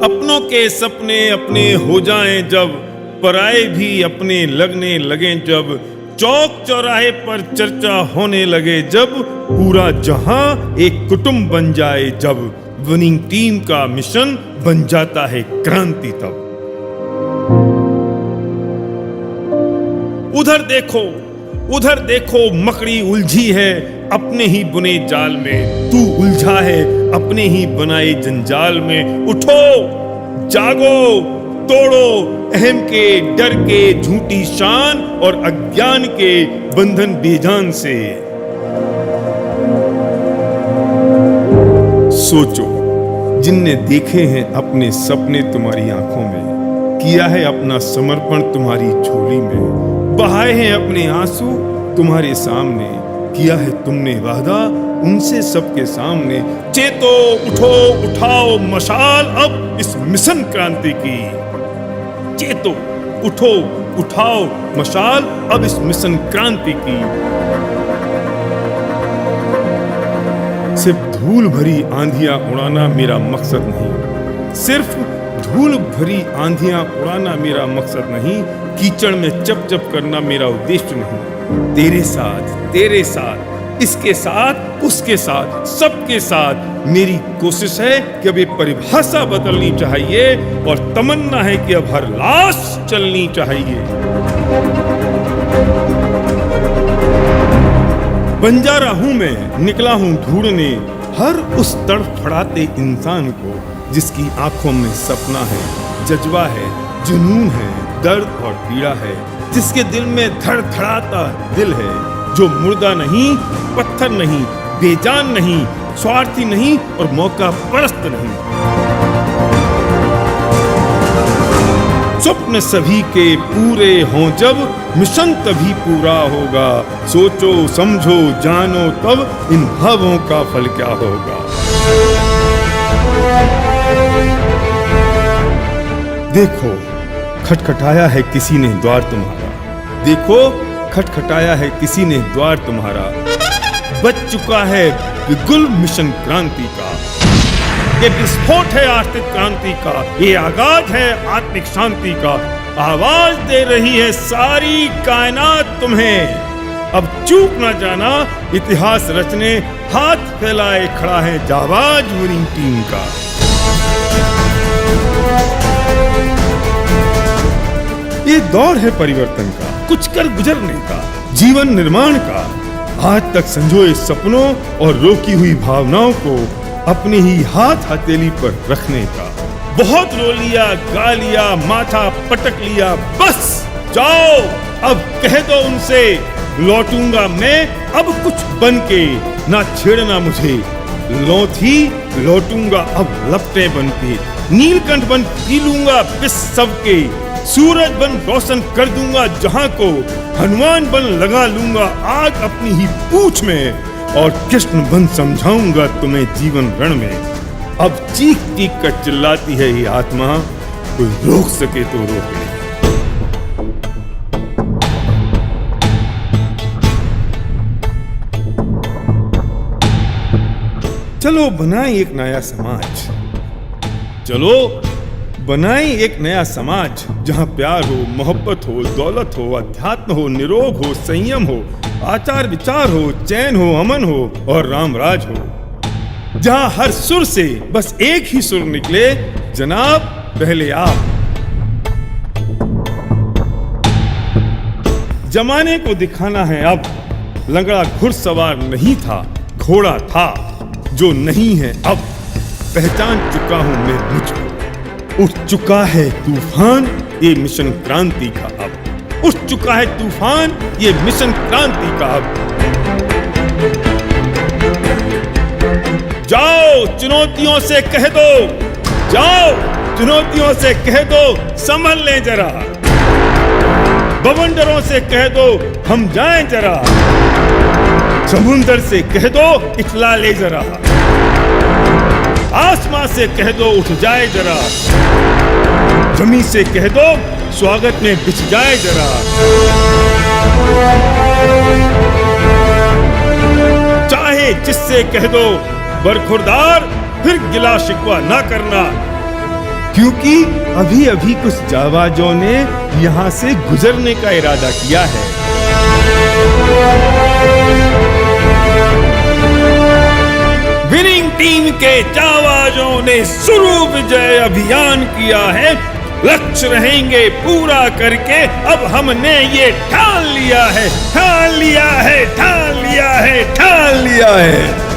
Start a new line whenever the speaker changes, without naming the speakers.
अपनों के सपने अपने हो जाएं जब, पराए भी अपने लगने लगे जब, चौक चौराहे पर चर्चा होने लगे जब, पूरा जहां एक कुटुंब बन जाए जब, विनिंग टीम का मिशन बन जाता है क्रांति तब। उधर देखो मकड़ी उलझी है अपने ही बुने जाल में, तू उलझा है अपने ही बनाए जंजाल में। उठो जागो तोड़ो अहम के डर के झूठी शान और अज्ञान के बंधन बेजान से। सोचो जिनने देखे हैं अपने सपने तुम्हारी आंखों में, किया है अपना समर्पण तुम्हारी झोली में, बहाए हैं अपने आंसू तुम्हारे सामने, किया है तुमने वादा उनसे सबके सामने। चेतो उठो उठाओ मशाल अब इस मिशन क्रांति की, चेतो उठो उठाओ मशाल अब इस मिशन क्रांति की। सिर्फ धूल भरी आंधियां उड़ाना मेरा मकसद नहीं, सिर्फ धूल भरी आंधियां उड़ाना मेरा मकसद नहीं, कीचड़ में चप चप करना मेरा उद्देश्य नहीं। तेरे साथ इसके साथ उसके साथ सबके साथ मेरी कोशिश है कि अब ये परिभाषा बदलनी चाहिए और तमन्ना है कि अब हर लाश चलनी चाहिए। बंजारा हूं मैं, निकला हूं ढूंढने हर उस तड़फड़ाते इंसान को जिसकी आंखों में सपना है, जज्बा है, जुनून है, दर्द और पीड़ा है, जिसके दिल में धड़धड़ाता दिल है, जो मुर्दा नहीं, पत्थर नहीं, बेजान नहीं, स्वार्थी नहीं और मौका परस्त नहीं। स्वप्न सभी के पूरे हों जब, मिशन तभी पूरा होगा। सोचो समझो जानो तब इन भावों का फल क्या होगा। देखो खटखटाया है किसी ने द्वार तुम्हारा, देखो खटखटाया है किसी ने द्वार तुम्हारा, बच चुका है बिगुल मिशन क्रांति का। ये विस्फोट है आर्थिक क्रांति का, ये आगाज है आत्मिक शांति का। आवाज दे रही है सारी कायनात तुम्हें, अब चूक ना जाना इतिहास रचने, हाथ फैलाए खड़ा है जाबाज विनिंग टीम का। ये दौर है परिवर्तन का, कुछ कर गुजरने का, जीवन निर्माण का, आज तक संजोए सपनों और रोकी हुई भावनाओं को अपने ही हाथ हथेली पर रखने का। बहुत रो लिया गा लिया माथा पटक लिया, बस जाओ अब कह दो उनसे, लौटूंगा मैं अब कुछ बन के, ना छेड़ना मुझे लौथी, लौटूंगा अब लपटे बन के, नीलकंठ बन पी लूंगा विष सबके, सूरज बन रोशन कर दूंगा जहां को, हनुमान बन लगा लूंगा आग अपनी ही पूंछ में, और कृष्ण बन समझाऊंगा तुम्हें जीवन रण में। अब चीख चीख कर चिल्लाती है ये आत्मा, कोई रोक सके तो रोके। चलो बनाएं एक नया समाज, चलो बनाएं एक नया समाज, जहां प्यार हो, मोहब्बत हो, दौलत हो, अध्यात्म हो, निरोग हो, संयम हो, आचार विचार हो, चैन हो, अमन हो और राम राज हो, जहां हर सुर से बस एक ही सुर निकले, जनाब पहले आप। जमाने को दिखाना है अब, लंगड़ा घुड़सवार नहीं था, घोड़ा था, जो नहीं है अब, पहचान चुका हूं मैं मुझको। उठ चुका है तूफान ये मिशन क्रांति का अब, उठ चुका है तूफान ये मिशन क्रांति का अब। जाओ चुनौतियों से कह दो, जाओ चुनौतियों से कह दो संभल लें जरा, बवंडरों से कह दो हम जाएं जरा, समुंदर से कह दो इठला ले जरा, आसमां से कह दो उठ जाए जरा, जमीन से कह दो स्वागत में बिछ जाए जरा। चाहे जिससे कह दो बरखुरदार फिर गिला शिकवा ना करना, क्योंकि अभी अभी कुछ जाबाजों ने यहाँ से गुजरने का इरादा किया है। विनिंग टीम के जाबाजों ने शुरू विजय अभियान किया है। लक्ष्य रहेंगे पूरा करके अब हमने ये ठान लिया है, ठान लिया है, ठान लिया है, ठान लिया है।